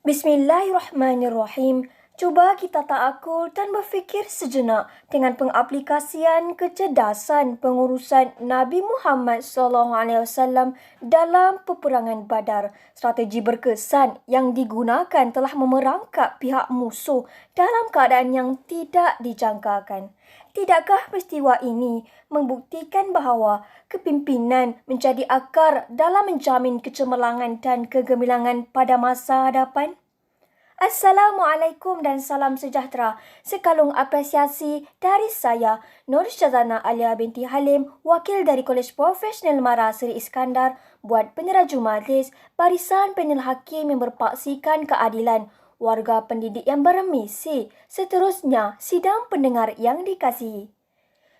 Bismillahirrahmanirrahim. Cuba kita ta'akul dan berfikir sejenak dengan pengaplikasian kecerdasan pengurusan Nabi Muhammad SAW dalam peperangan Badar. Strategi berkesan yang digunakan telah memerangkap pihak musuh dalam keadaan yang tidak dijangkakan. Tidakkah peristiwa ini membuktikan bahawa kepimpinan menjadi akar dalam menjamin kecemerlangan dan kegemilangan pada masa hadapan? Assalamualaikum dan salam sejahtera. Sekalung apresiasi dari saya, Nur Syazana Alia binti Halim, wakil dari Kolej Profesional Mara Seri Iskandar, buat penyeraju majlis, barisan panel hakim yang berpaksikan keadilan, warga pendidik yang bermisi, seterusnya sidang pendengar yang dikasihi.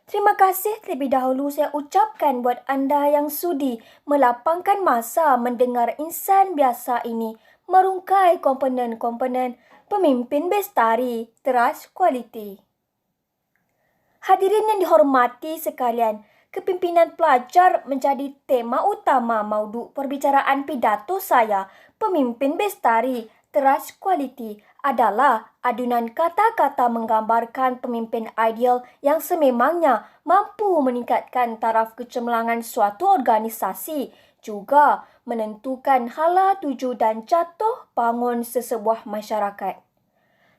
Terima kasih terlebih dahulu saya ucapkan buat anda yang sudi melapangkan masa mendengar insan biasa ini merungkai komponen-komponen pemimpin bestari teras kualiti. Hadirin yang dihormati sekalian, kepimpinan pelajar menjadi tema utama maudhu perbicaraan pidato saya, pemimpin bestari teras kualiti adalah adunan kata-kata menggambarkan pemimpin ideal yang sememangnya mampu meningkatkan taraf kecemerlangan suatu organisasi, juga menentukan hala tuju dan jatuh bangun sesebuah masyarakat.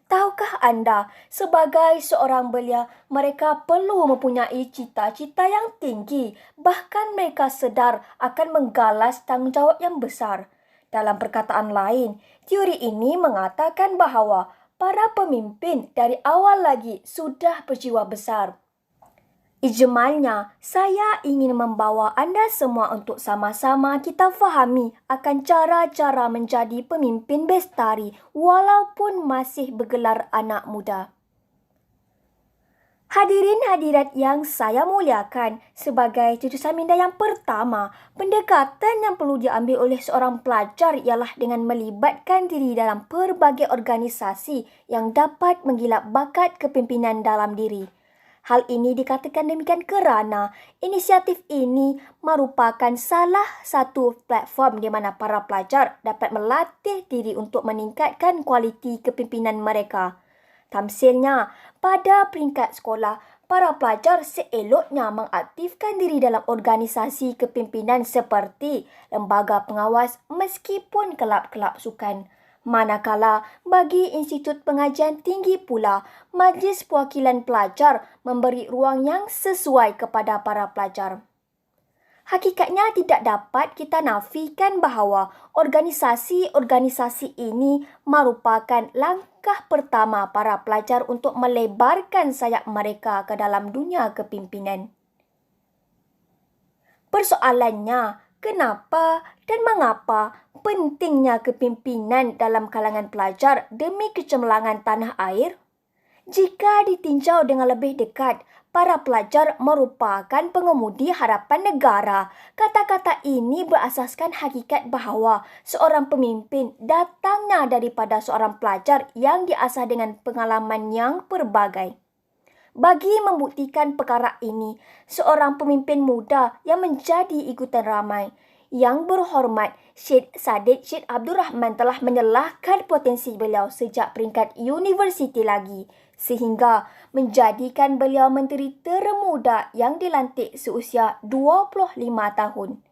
Tahukah anda, sebagai seorang belia, mereka perlu mempunyai cita-cita yang tinggi, bahkan mereka sedar akan menggalas tanggungjawab yang besar. Dalam perkataan lain, teori ini mengatakan bahawa para pemimpin dari awal lagi sudah berjiwa besar. Ijmalnya, saya ingin membawa anda semua untuk sama-sama kita fahami akan cara-cara menjadi pemimpin bestari walaupun masih bergelar anak muda. Hadirin hadirat yang saya muliakan, sebagai cetusan minda yang pertama, pendekatan yang perlu diambil oleh seorang pelajar ialah dengan melibatkan diri dalam pelbagai organisasi yang dapat menggilap bakat kepimpinan dalam diri. Hal ini dikatakan demikian kerana inisiatif ini merupakan salah satu platform di mana para pelajar dapat melatih diri untuk meningkatkan kualiti kepimpinan mereka. Tamsilnya, pada peringkat sekolah, para pelajar seeloknya mengaktifkan diri dalam organisasi kepimpinan seperti lembaga pengawas meskipun kelab-kelab sukan. Manakala bagi institut pengajian tinggi pula, majlis perwakilan pelajar memberi ruang yang sesuai kepada para pelajar. Hakikatnya tidak dapat kita nafikan bahawa organisasi-organisasi ini merupakan langkah pertama para pelajar untuk melebarkan sayap mereka ke dalam dunia kepimpinan. Persoalannya, kenapa dan mengapa pentingnya kepimpinan dalam kalangan pelajar demi kecemerlangan tanah air? Jika ditinjau dengan lebih dekat, para pelajar merupakan pengemudi harapan negara. Kata-kata ini berasaskan hakikat bahawa seorang pemimpin datangnya daripada seorang pelajar yang diasah dengan pengalaman yang pelbagai. Bagi membuktikan perkara ini, seorang pemimpin muda yang menjadi ikutan ramai, Yang berhormat Syed Saddiq Syed Abdul Rahman telah menyalahkan potensi beliau sejak peringkat universiti lagi, sehingga menjadikan beliau menteri termuda yang dilantik seusia 25 tahun.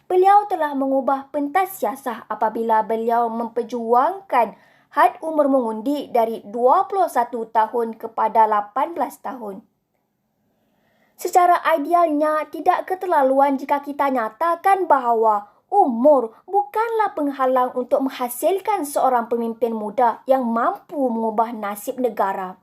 Beliau telah mengubah pentas siasah apabila beliau memperjuangkan had umur mengundi dari 21 tahun kepada 18 tahun. Secara idealnya, tidak keterlaluan jika kita nyatakan bahawa umur bukanlah penghalang untuk menghasilkan seorang pemimpin muda yang mampu mengubah nasib negara.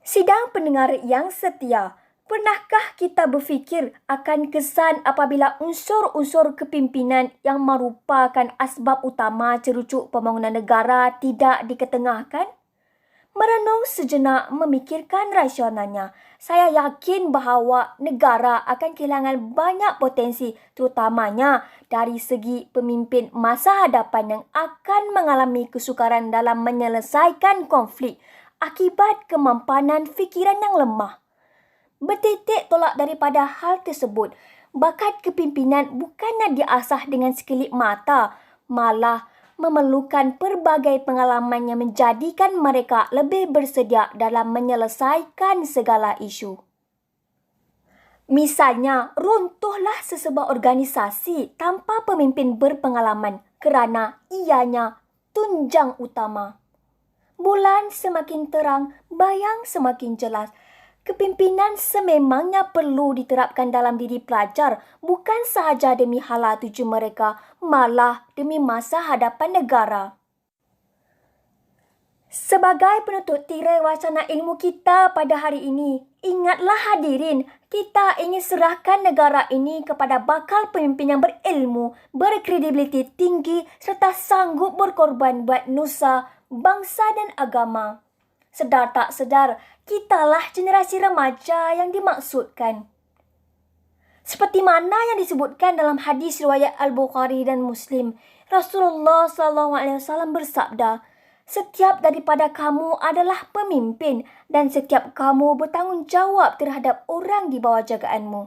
Sidang pendengar yang setia, pernahkah kita berfikir akan kesan apabila unsur-unsur kepimpinan yang merupakan asbab utama cerucuk pembangunan negara tidak diketengahkan? Merenung sejenak memikirkan rasionalnya, saya yakin bahawa negara akan kehilangan banyak potensi, terutamanya dari segi pemimpin masa hadapan yang akan mengalami kesukaran dalam menyelesaikan konflik akibat kemampanan fikiran yang lemah. Bertitik tolak daripada hal tersebut, bakat kepimpinan bukannya diasah dengan sekelip mata, malah memerlukan pelbagai pengalaman yang menjadikan mereka lebih bersedia dalam menyelesaikan segala isu. Misalnya, runtuhlah sesebuah organisasi tanpa pemimpin berpengalaman kerana ianya tunjang utama. Bulan semakin terang, bayang semakin jelas. Kepimpinan sememangnya perlu diterapkan dalam diri pelajar, bukan sahaja demi hala tuju mereka, malah demi masa hadapan negara. Sebagai penutup tirai wacana ilmu kita pada hari ini, ingatlah hadirin, kita ingin serahkan negara ini kepada bakal pemimpin yang berilmu, berkredibiliti tinggi serta sanggup berkorban buat nusa, bangsa dan agama. Sedar tak sedar, kitalah generasi remaja yang dimaksudkan. Seperti mana yang disebutkan dalam hadis riwayat Al-Bukhari dan Muslim, Rasulullah SAW bersabda, "Setiap daripada kamu adalah pemimpin dan setiap kamu bertanggungjawab terhadap orang di bawah jagaanmu."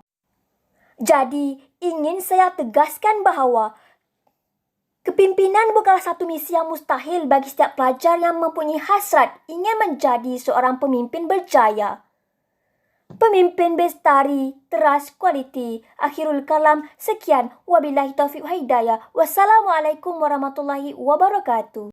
Jadi, ingin saya tegaskan bahawa kepimpinan bukanlah satu misi yang mustahil bagi setiap pelajar yang mempunyai hasrat ingin menjadi seorang pemimpin berjaya. Pemimpin bestari, teras, kualiti. Akhirul kalam, sekian. Wabillahi taufiq wa hidayah. Wassalamualaikum warahmatullahi wabarakatuh.